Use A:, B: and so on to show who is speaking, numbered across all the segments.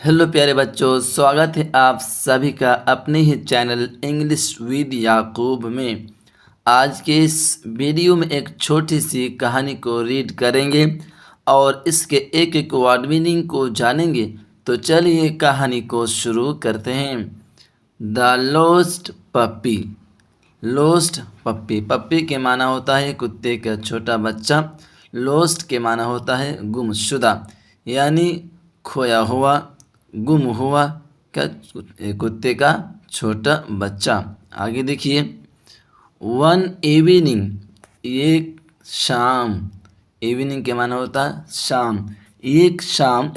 A: Hello प्यारे बच्चों, स्वागत है आप सभी का अपने ही चैनल इंग्लिश विद याकूब में। आज के इस वीडियो में एक छोटी सी कहानी को रीड करेंगे और इसके एक एक वर्ड मीनिंग को जानेंगे। तो चलिए कहानी को शुरू करते हैं। The lost puppy. Lost puppy, puppy के माना होता है कुत्ते का छोटा बच्चा। लोस्ट के माना होता है गुमशुदा, यानी खोया हुआ, गुम हुआ क्या कुत्ते का छोटा बच्चा। आगे देखिए, वन इवनिंग, एक शाम। इवनिंग के माना होता है शाम। एक शाम,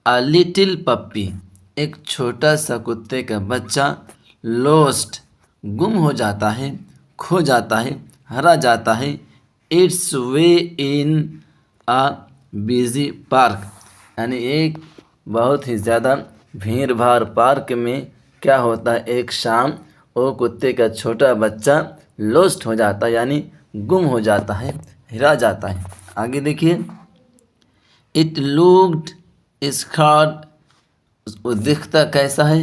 A: अ लिटिल पप्पी, एक छोटा सा कुत्ते का बच्चा, लोस्ट, गुम हो जाता है, खो जाता है, हरा जाता है, it's way in a busy park, यानी एक बहुत ही ज़्यादा भीड़ भाड़ पार्क में क्या होता है, एक शाम वो कुत्ते का छोटा बच्चा लॉस्ट हो जाता है, यानी गुम हो जाता है, हिरा जाता है। आगे देखिए, इट लुक्ड स्कार्ड, वो दिखता कैसा है,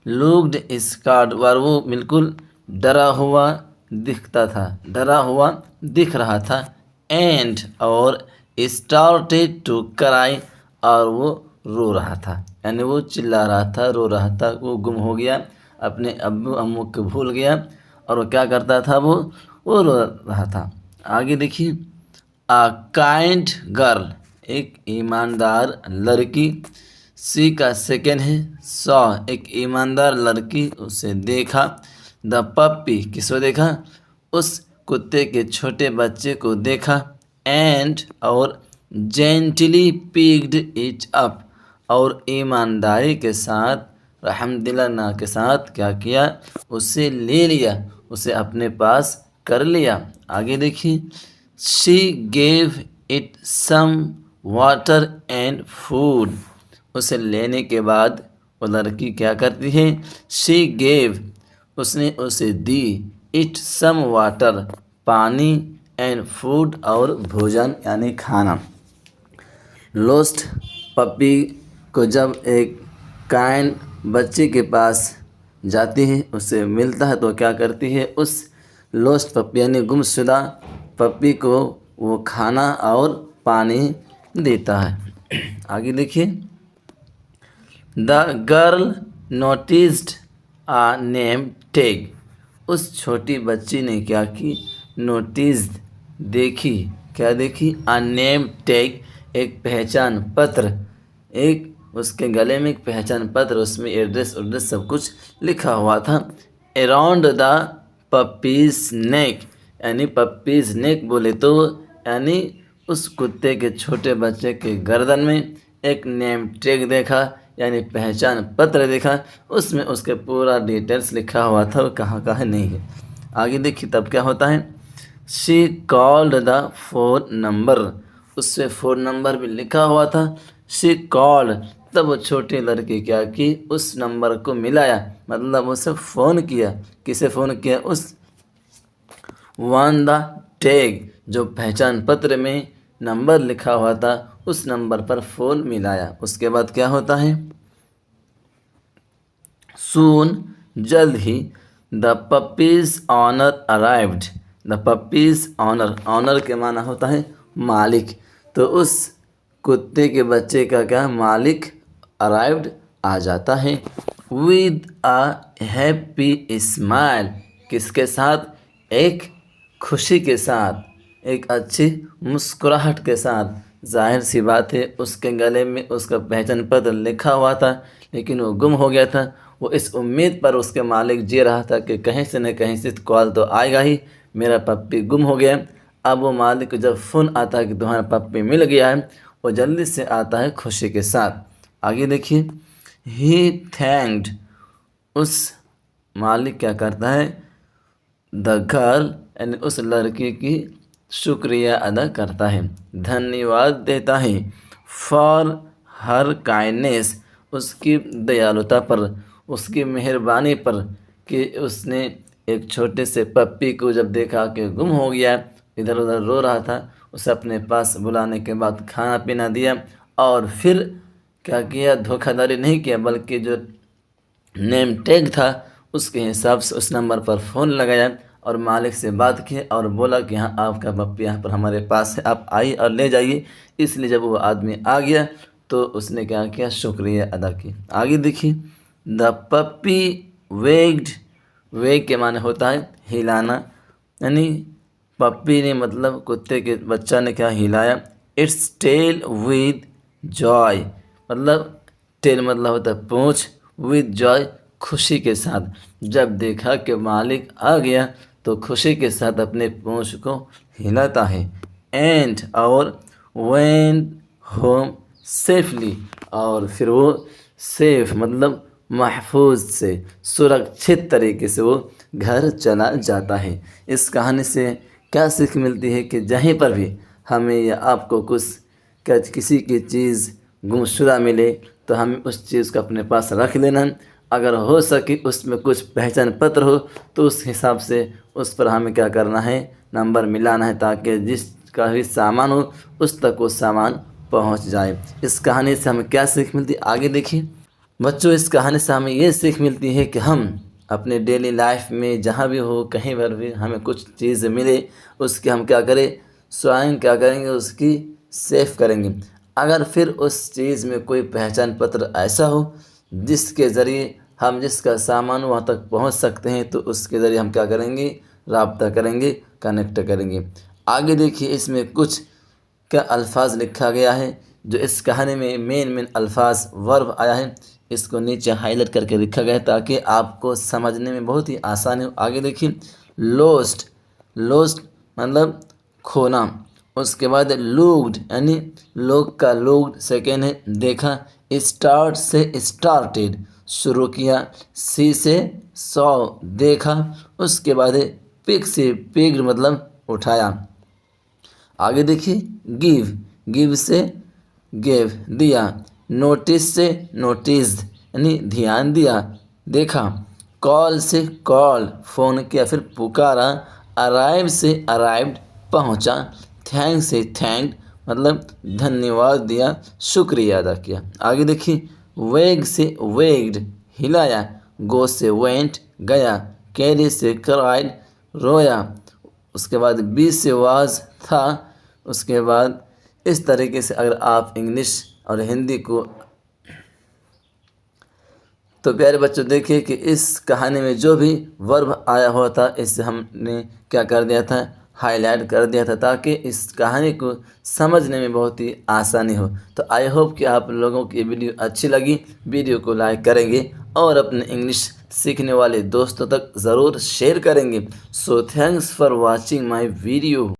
A: लुक्ड स्कार्ड, और वो बिल्कुल डरा हुआ दिखता था, डरा हुआ दिख रहा था। एंड, और स्टार्टेड टू क्राई, और वो रो रहा था, यानी वो चिल्ला रहा था, रो रहा था। वो गुम हो गया, अपने अब्बू अम्मू को भूल गया, और वो क्या करता था, वो रो रहा था। आगे देखिए, अ काइंड गर्ल, एक ईमानदार लड़की। सी का सेकेंड है सॉ, एक ईमानदार लड़की, उसे देखा। द पप्पी, किसको देखा, उस कुत्ते के छोटे बच्चे को देखा। एंड, और जेंटली पिक्ड इट अप, और ईमानदारी के साथ, रहमदिल्ला के साथ क्या किया, उसे ले लिया, उसे अपने पास कर लिया। आगे देखिए, she gave it some water and food, उसे लेने के बाद वो लड़की क्या करती है, शी गेव, उसने उसे दी, इट सम वाटर, पानी, एंड फूड, और भोजन यानी खाना। लोस्ट पप्पी को जब एक काइंड बच्चे के पास जाती है, उसे मिलता है, तो क्या करती है, उस लोस्ट पप्पी यानी गुमशुदा पप्पी को वो खाना और पानी देता है। आगे देखिए, the girl noticed a name tag, उस छोटी बच्ची ने क्या की, नोटिस, देखी, क्या देखी, आ नेम टैग, एक पहचान पत्र, एक उसके गले में एक पहचान पत्र, उसमें एड्रेस उड्रेस सब कुछ लिखा हुआ था। अराउंड द पप्पीज नेक, यानी पप्पीज नेक बोले तो यानी उस कुत्ते के छोटे बच्चे के गर्दन में एक नेम टैग देखा, यानी पहचान पत्र देखा, उसमें उसके पूरा डिटेल्स लिखा हुआ था, वो कहाँ कहाँ नहीं है। आगे देखिए, तब क्या होता है, she called the phone number, उससे फ़ोन नंबर भी लिखा हुआ था। शी कॉल्ड, तब वो छोटी लड़की क्या की, उस नंबर को मिलाया, मतलब उसे फ़ोन किया। किसे फ़ोन किया, उस वन द टैग, जो पहचान पत्र में नंबर लिखा हुआ था, उस नंबर पर फ़ोन मिलाया। उसके बाद क्या होता है, सून, जल्द ही, the puppies owner arrived, the puppies owner, owner के माना होता है मालिक, तो उस कुत्ते के बच्चे का क्या, मालिक अराइव्ड आ जाता है। विद अ हैप्पी स्माइल, किसके साथ, एक खुशी के साथ, एक अच्छी मुस्कुराहट के साथ। जाहिर सी बात है, उसके गले में उसका पहचान पत्र लिखा हुआ था, लेकिन वो गुम हो गया था। वो इस उम्मीद पर उसके मालिक जी रहा था कि कहीं से न कहीं से कॉल तो आएगा ही, मेरा पप्पी गुम हो गया। अब वो मालिक को जब फ़ोन आता है कि तुम्हारा पप्पी मिल गया है, वो जल्दी से आता है खुशी के साथ। आगे देखिए, ही थैंक्ड, उस मालिक क्या करता है, द गर्ल, यानी उस लड़की की शुक्रिया अदा करता है, धन्यवाद देता है। फॉर हर काइंडनेस, उसकी दयालुता पर, उसकी मेहरबानी पर, कि उसने एक छोटे से पप्पी को जब देखा कि गुम हो गया, इधर उधर रो रहा था, उसे अपने पास बुलाने के बाद खाना पीना दिया, और फिर क्या किया, धोखाधड़ी नहीं किया, बल्कि जो नेम टैग था उसके हिसाब से उस नंबर पर फ़ोन लगाया और मालिक से बात की और बोला कि हाँ आपका पप्पी यहाँ पर हमारे पास है, आप आइए और ले जाइए। इसलिए जब वो आदमी आ गया तो उसने क्या किया, शुक्रिया अदा की। आगे देखिए, द पप्पी वेग्ड, वेग के माने होता है हिलाना, यानी पप्पी ने मतलब कुत्ते के बच्चा ने क्या हिलाया। इट्स टेल विद जॉय, मतलब टेल मतलब होता है पूंछ, विद जॉय खुशी के साथ। जब देखा कि मालिक आ गया तो खुशी के साथ अपने पूंछ को हिलाता है। एंड और वेंट होम सेफली, और फिर वो सेफ मतलब महफूज से सुरक्षित तरीके से वो घर चला जाता है। इस कहानी से क्या सीख मिलती है कि जहीं पर भी हमें या आपको कुछ किसी की चीज़ गुमशुदा मिले तो हमें उस चीज़ को अपने पास रख लेना। अगर हो सके उसमें कुछ पहचान पत्र हो तो उस हिसाब से उस पर हमें क्या करना है, नंबर मिलाना है, ताकि जिसका भी सामान हो उस तक वो सामान पहुंच जाए। इस कहानी से हमें क्या सीख मिलती है, आगे देखिए बच्चों। इस कहानी से हमें ये सीख मिलती है कि हम अपने डेली लाइफ में जहाँ भी हो, कहीं पर भी हमें कुछ चीज़ मिले उसकी हम क्या करें, स्वयं क्या करेंगे, उसकी सेफ करेंगे। अगर फिर उस चीज़ में कोई पहचान पत्र ऐसा हो जिसके ज़रिए हम जिसका सामान वहाँ तक पहुँच सकते हैं तो उसके ज़रिए हम क्या करेंगे, राब्ता करेंगे, कनेक्ट करेंगे। आगे देखिए, इसमें कुछ क्या अल्फाज लिखा गया है जो इस कहानी में मेन अल्फाज वर्ब आया है, इसको नीचे हाईलाइट करके लिखा गया है ताकि आपको समझने में बहुत ही आसानी हो। आगे देखिए, लोस्ट, लोस्ट मतलब खोना। उसके बाद लुक्ड यानी लोग का लुक्ड सेकेंड है देखा। स्टार्ट से स्टार्टेड शुरू किया। सी से सॉ देखा। उसके बाद पिक से पिक्ड मतलब उठाया। आगे देखिए, गिव, गिव से गेव दिया। नोटिस से नोटिस्ड यानी ध्यान दिया, देखा। कॉल से कॉल फ़ोन किया फिर पुकारा। अराइव से अराइव्ड पहुंचा। थैंक से थैंक्ड मतलब धन्यवाद दिया, शुक्रिया अदा किया। आगे देखिए, वेग से वेग्ड हिलाया। गो से वेंट गया। कैरी से क्राइड रोया। उसके बाद बी से वाज था। उसके बाद इस तरीके से अगर आप इंग्लिश और हिंदी को, तो प्यारे बच्चों देखिए कि इस कहानी में जो भी वर्ब आया हुआ था इसे हमने क्या कर दिया था, हाईलाइट कर दिया था, ताकि इस कहानी को समझने में बहुत ही आसानी हो। तो आई होप कि आप लोगों की वीडियो अच्छी लगी। वीडियो को लाइक करेंगे और अपने इंग्लिश सीखने वाले दोस्तों तक ज़रूर शेयर करेंगे। So thanks for watching my video.